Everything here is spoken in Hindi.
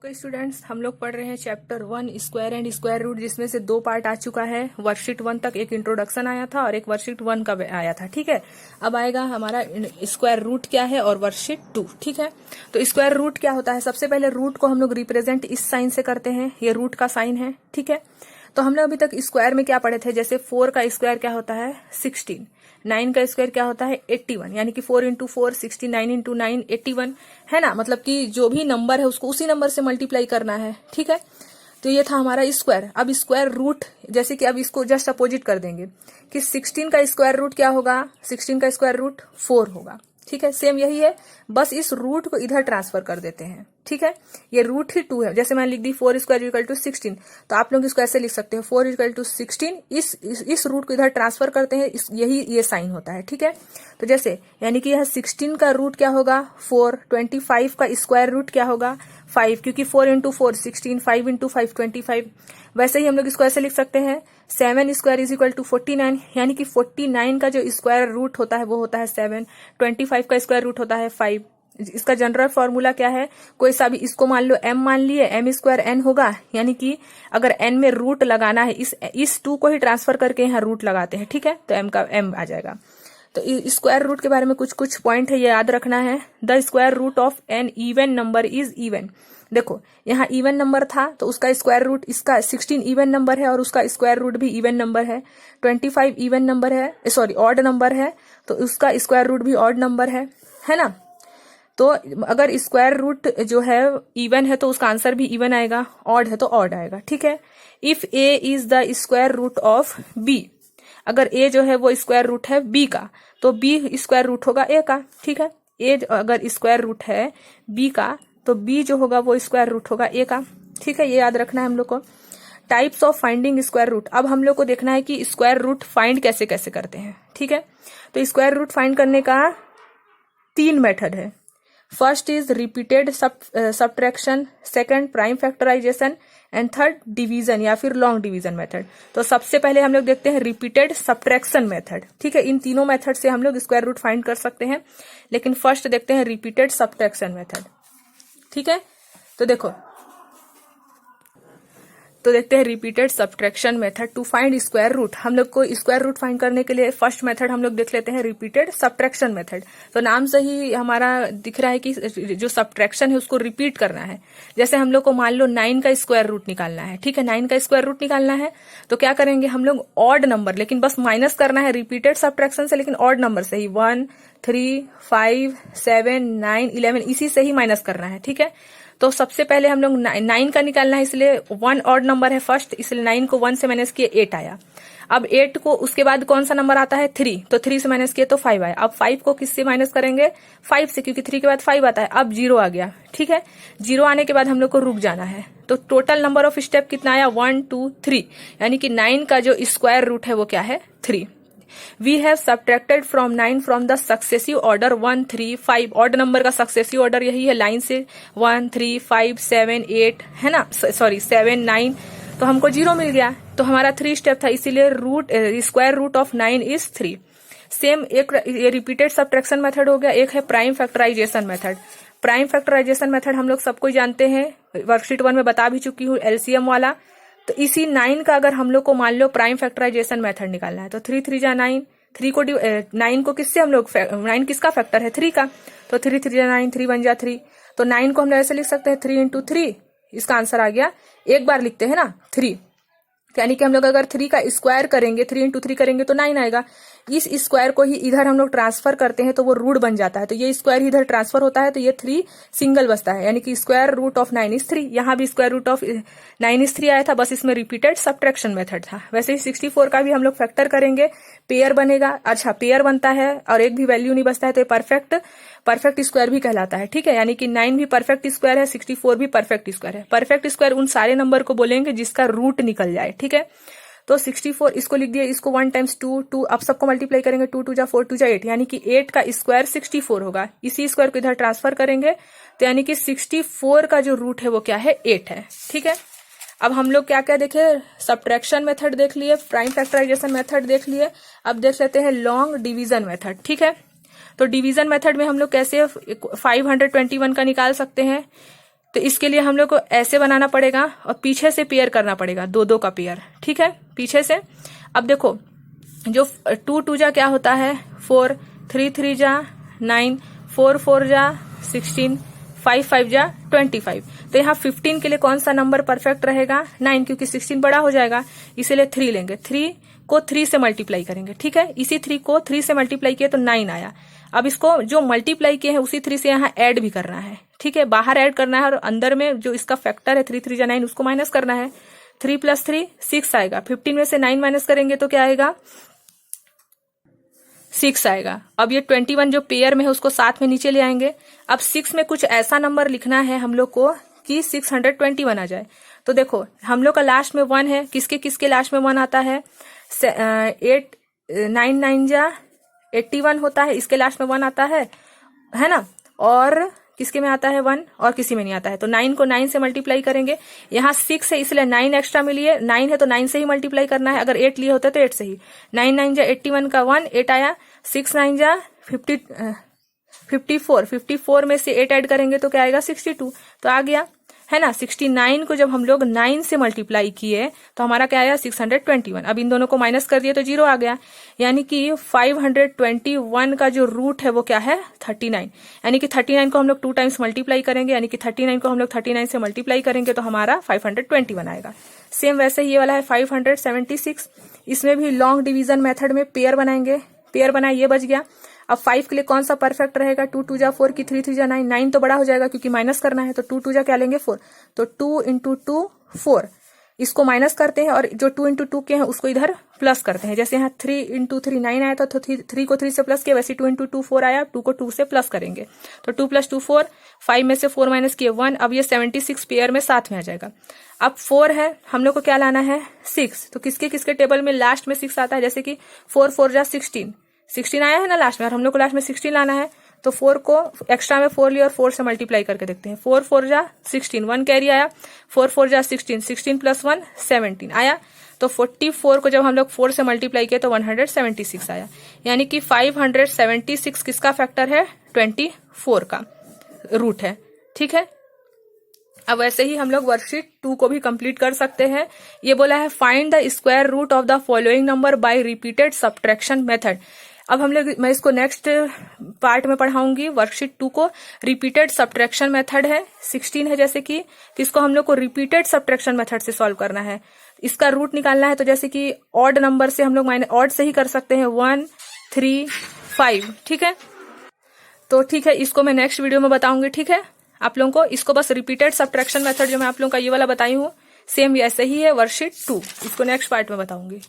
ओके स्टूडेंट्स, हम लोग पढ़ रहे हैं chapter 1 square and square root, जिसमें से 2 पार्ट आ चुका है। वर्कशीट 1 तक एक इंट्रोडक्शन आया था और एक वर्कशीट 1 का आया था। ठीक है, अब आएगा हमारा स्क्वायर रूट क्या है और वर्कशीट 2। ठीक है, तो स्क्वायर रूट क्या होता है? सबसे पहले रूट को हम लोग रिप्रेजेंट इस साइन से करते हैं, ये रूट का साइन है। ठीक है, तो हम लोग अभी तक स्क्वायर में क्या पढ़े थे? जैसे 4 का स्क्वायर क्या होता है? 16। 9 का स्क्वायर क्या होता है? 81, यानी कि 4 इंटू 4 69 इंटू 9 81 है ना। मतलब कि जो भी नंबर है उसको उसी नंबर से मल्टीप्लाई करना है। ठीक है, तो ये था हमारा स्क्वायर। अब स्क्वायर रूट, जैसे कि अब इसको जस्ट अपोजिट कर देंगे कि 16 का स्क्वायर रूट क्या होगा? 16 का स्क्वायर रूट 4 होगा। ठीक है, सेम यही है, बस इस रूट को इधर ट्रांसफर कर देते हैं। ठीक है, ये रूट ही 2 है। जैसे मैंने लिख दी 4 स्क्वायर इक्वल टू 16, तो आप लोग इसको ऐसे लिख सकते हैं 4 इक्वल टू 16। इस रूट को इधर ट्रांसफर करते हैं, यही ये साइन होता है। ठीक है, तो जैसे यानी कि यह 16 का रूट क्या होगा? 4। 25 का स्क्वायर रूट क्या होगा? 5, क्योंकि 4 इंटू 4 16, 5 इंटू 5 25। वैसे ही हम लोग इसको ऐसे लिख सकते हैं 7 स्क्वायर इज इक्वल टू 49, यानी कि 49 का जो स्क्वायर रूट होता है वो होता है 7। 25 का स्क्वायर रूट होता है 5। इसका जनरल फॉर्मूला क्या है? कोई सा भी, इसको मान लो m मान लिए, m स्क्वायर n होगा, यानी कि अगर n में रूट लगाना है, इस 2 को ही ट्रांसफर करके यहाँ रूट लगाते हैं। ठीक है, तो m का m आ जाएगा। तो स्क्वायर रूट के बारे में कुछ कुछ पॉइंट है, ये याद रखना है। The square root of an even number is even. देखो, यहाँ इवन नंबर था तो उसका स्क्वायर रूट, इसका 16 इवन नंबर है और उसका स्क्वायर रूट भी इवन नंबर है। 25 इवन नंबर है, सॉरी ऑड नंबर है, तो उसका स्क्वायर रूट भी ऑड नंबर है ना। तो अगर स्क्वायर रूट जो है इवन है तो उसका आंसर भी इवन आएगा, ऑड है तो ऑड आएगा। ठीक है, if A is the square root of B, अगर a जो है वो स्क्वायर रूट है b का, तो b स्क्वायर रूट होगा a का। ठीक है, a अगर स्क्वायर रूट है b का, तो b जो होगा वो स्क्वायर रूट होगा a का। ठीक है, ये याद रखना है हम लोग को। Types of finding square root, अब हम लोग को देखना है कि स्क्वायर रूट फाइंड कैसे कैसे करते हैं। ठीक है, तो स्क्वायर रूट फाइंड करने का 3 मेथड है। First is repeated subtraction, second prime factorisation, and third division या फिर लॉन्ग डिवीजन मेथड। तो सबसे पहले हम लोग देखते हैं रिपीटेड सब्ट्रैक्शन मेथड। ठीक है, इन तीनों मेथड से हम लोग स्क्वायर रूट फाइंड कर सकते हैं, लेकिन फर्स्ट देखते हैं रिपीटेड सब्ट्रैक्शन मेथड। ठीक है, तो देखते हैं repeated subtraction method to find square root. हम लोग को स्क्वायर रूट फाइंड करने के लिए फर्स्ट मेथड हम लोग देख लेते हैं रिपीटेड सब्ट्रैक्शन मेथड। तो नाम से ही हमारा दिख रहा है कि जो सब्ट्रैक्शन है उसको रिपीट करना है। जैसे हम लोग को मान लो 9 का स्क्वायर रूट निकालना है। ठीक है, 9 का स्क्वायर रूट निकालना है तो क्या करेंगे हम लोग? ऑड नंबर, लेकिन बस माइनस करना है रिपीटेड सब्ट्रैक्शन से, लेकिन ऑड नंबर से ही 1 3 5 7 9 11 इसी से ही माइनस करना है। ठीक है, तो सबसे पहले हम लोग 9 का निकालना है, इसलिए 1 ऑड नंबर है फर्स्ट, इसलिए 9 को 1 से माइनस किए 8 आया। अब 8 को उसके बाद कौन सा नंबर आता है? 3, तो 3 से माइनस किए तो 5 आया। अब 5 को किससे माइनस करेंगे? 5 से, क्योंकि 3 के बाद 5 आता है। अब 0 आ गया। ठीक है, 0 आने के बाद हम लोग को रुक जाना है। तो टोटल नंबर ऑफ स्टेप कितना आया? 1 2 3, यानी कि 9 का जो स्क्वायर रूट है वो क्या है? 3। We have subtracted from 9 from the successive order 1 3 5। Odd number का सक्सेसिव ऑर्डर यही है, लाइन से 1 3 5 7 8 है ना, सॉरी 7 9, तो हमको 0 मिल गया। तो हमारा 3 स्टेप था, इसीलिए root square root of 9 is 3। Same एक ये रिपीटेड सब्ट्रैक्शन मेथड हो गया। एक है prime factorisation method. Prime factorisation method हम लोग सबको जानते हैं, वर्कशीट 1 में बता भी चुकी हूँ, एलसीएम वाला। तो इसी 9 का अगर हम लोग को मान लो प्राइम फैक्टराइजेशन मेथड निकालना है, तो 3 3 जा 9, 3 को 9 को किससे हम लोग 9 किसका फैक्टर है? 3 का, तो 3 3 जा 9, 3 1 जा 3। तो 9 को हम लोग ऐसे लिख सकते हैं 3 इंटू 3, इसका आंसर आ गया। एक बार लिखते हैं ना 3, यानी कि हम लोग अगर 3 का स्क्वायर करेंगे, 3 इंटू 3 करेंगे तो 9 आएगा। इस स्क्वायर को ही इधर हम लोग ट्रांसफर करते हैं तो वो रूट बन जाता है, तो ये स्क्वायर इधर ट्रांसफर होता है तो ये 3 सिंगल बचता है, यानी कि स्क्वायर रूट ऑफ 9 इज 3। यहाँ भी स्क्वायर रूट ऑफ 9 इज 3 आया था, बस इसमें रिपीटेड सब्ट्रैक्शन मेथड था। वैसे ही 64 का भी हम लोग फैक्टर करेंगे, पेयर बनेगा। अच्छा, पेयर बनता है और एक भी वैल्यू नहीं बचता है तो परफेक्ट स्क्वायर भी कहलाता है। ठीक है, यानी कि 9 भी परफेक्ट स्क्वायर है, 64 भी परफेक्ट स्क्वायर है। परफेक्ट स्क्वायर उन सारे नंबर को बोलेंगे जिसका रूट निकल जाए। ठीक है, तो 64 इसको लिख दिया, इसको 1 टाइम्स 2 अब सबको मल्टीप्लाई करेंगे, 2 2 जा 4 2 जा 8, यानी कि 8 का स्क्वायर 64 होगा। इसी स्क्वायर को इधर ट्रांसफर करेंगे तो यानी कि 64 का जो रूट है वो क्या है? 8 है। ठीक है, अब हम लोग क्या क्या देखे? सब्ट्रैक्शन मेथड देख लिए, प्राइम फैक्टराइजेशन मेथड देख लिए। अब देख लेते हैं लॉन्ग डिवीजन मेथड। ठीक है, तो डिवीजन मेथड में हम लोग कैसे 521 का निकाल सकते हैं? तो इसके लिए हम लोग को ऐसे बनाना पड़ेगा और पीछे से पेयर करना पड़ेगा, दो दो का पेयर, ठीक है, पीछे से। अब देखो जो 2 2 जा क्या होता है 4, 3 3 जा 9, 4 4 जा 16, 5 5 जा 25। तो यहाँ 15 के लिए कौन सा नंबर परफेक्ट रहेगा 9, क्योंकि 16 बड़ा हो जाएगा, इसीलिए 3 लेंगे। 3 को 3 से मल्टीप्लाई करेंगे, ठीक है, इसी 3 को 3 से मल्टीप्लाई किया तो 9 आया। अब इसको जो मल्टीप्लाई किए हैं उसी 3 से यहाँ ऐड भी करना है, ठीक है, बाहर ऐड करना है और अंदर में जो इसका फैक्टर है 3 3 जा 9 उसको माइनस करना है। 3 + 3 6 आएगा। 15 में से 9 माइनस करेंगे तो क्या आएगा 6 आएगा। अब ये 21 जो पेयर में है उसको साथ में नीचे ले आएंगे। अब 6 में कुछ ऐसा नंबर लिखना है हम लोग को कि 621 आ जाए। तो देखो हम लोग का लास्ट में 1 है, किसके किसके लास्ट में 1 आता है 8 9 9 जा 81 होता है, इसके लास्ट में 1 आता है ना, और किसके में आता है 1 और किसी में नहीं आता है। तो 9 को 9 से मल्टीप्लाई करेंगे, यहाँ 6 है इसलिए 9 एक्स्ट्रा में लिए, 9 है तो 9 से ही मल्टीप्लाई करना है, अगर 8 लिए होते तो 8 से ही। 9 9 जा 81 का 1 8 आया, 6 9 जा 54, 54 में से 8 ऐड करेंगे तो क्या आएगा 62, तो आ गया है ना। 69 को जब हम लोग 9 से मल्टीप्लाई किए तो हमारा क्या आया 621। अब इन दोनों को माइनस कर दिए तो 0 आ गया, यानी कि 521 का जो रूट है वो क्या है 39। यानी कि 39 को हम लोग 2 टाइम्स मल्टीप्लाई करेंगे, यानी कि 39 को हम लोग 39 से मल्टीप्लाई करेंगे तो हमारा 521 आएगा। सेम वैसे ही ये वाला है 576, इसमें भी लॉन्ग डिवीजन मेथड में पेयर बनाएंगे, पेयर बनाए ये बच गया। अब 5 के लिए कौन सा परफेक्ट रहेगा 2 2 जा 4 की 3 3 जा 9, 9 तो बड़ा हो जाएगा क्योंकि माइनस करना है, तो 2 2 जा क्या लेंगे 4, तो 2 × 2 4, इसको माइनस करते हैं और जो 2 × 2 के हैं उसको इधर प्लस करते हैं। जैसे यहाँ 3 × 3 9 आया था तो 3 को 3 से प्लस किया, वैसे 2 × 2 4 आया, 2 को 2 से प्लस करेंगे तो 2 + 2 4, 5 में से 4 माइनस किए 1। अब ये 76 पेयर में साथ में आ जाएगा। अब 4 है, हम लोग को क्या लाना है 6, तो किसके किसके टेबल में लास्ट में 6 आता है, जैसे कि 4 4 जा 16 आया है ना लास्ट में, और हम लोग को लास्ट में 16 लाना है, तो 4 को एक्स्ट्रा में 4 लिया और 4 से मल्टीप्लाई करके देखते हैं। 4 4 जा 16, 1 कैरी आया, 4 4 जा 16, 16 + 1 17 आया, तो 44 को जब हम लोग 4 से मल्टीप्लाई किए तो 176 आया, यानी कि 576 किसका फैक्टर है 24 का रूट है, ठीक है। अब वैसे ही हम लोग वर्कशीट 2 को भी कंप्लीट कर सकते हैं। ये बोला है find the square root of the following number by repeated subtraction method. अब हम लोग, मैं इसको नेक्स्ट पार्ट में पढ़ाऊंगी वर्कशीट 2 को। रिपीटेड सब्ट्रैक्शन मेथड है 16 है जैसे कि, तो इसको हम लोग को रिपीटेड सब्ट्रैक्शन मेथड से सॉल्व करना है। इसका रूट निकालना है, तो जैसे कि ऑड नंबर से हम लोग ऑड से ही कर सकते हैं 1 3 5, ठीक है। तो ठीक है, इसको मैं नेक्स्ट वीडियो में बताऊंगी, ठीक है। आप लोगों को इसको बस रिपीटेड सब्ट्रैक्शन मेथड जो मैं आप लोगों का ये वाला बताई हूँ सेम ऐसे ही है वर्कशीट 2, इसको नेक्स्ट पार्ट में बताऊंगी।